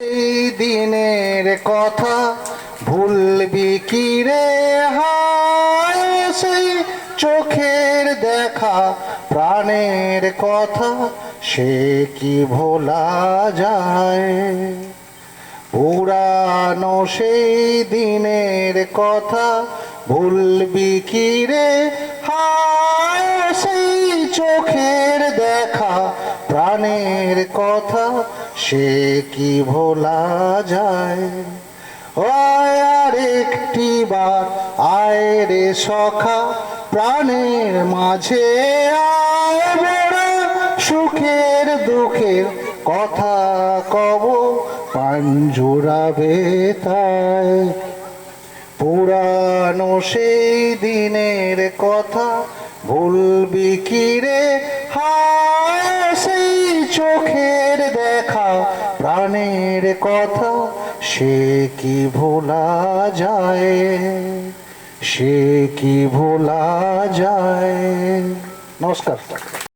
এই দিনের কথা ভুলবি কি রে হায়, সেই চোখের দেখা প্রাণের কথা সে কি ভোলা যায়। পুরানো সেই দিনের কথা ভুলবি কি রে হায়, সেই চোখের দেখা প্রাণের কথা সে কি ভোলা যায়। আর একটি বার আয় রে সখা প্রাণের মাঝে আয়, বড় সুখের দুঃখের কথা কব পাঞ্জুরাবে তাই। পুরানো সেই দিনের কথা ভুলবি কি রে হায়, সেই চোখের দেখা প্রাণের কথা সে কি ভোলা যায়, সে কি ভোলা যায়। নমস্কার।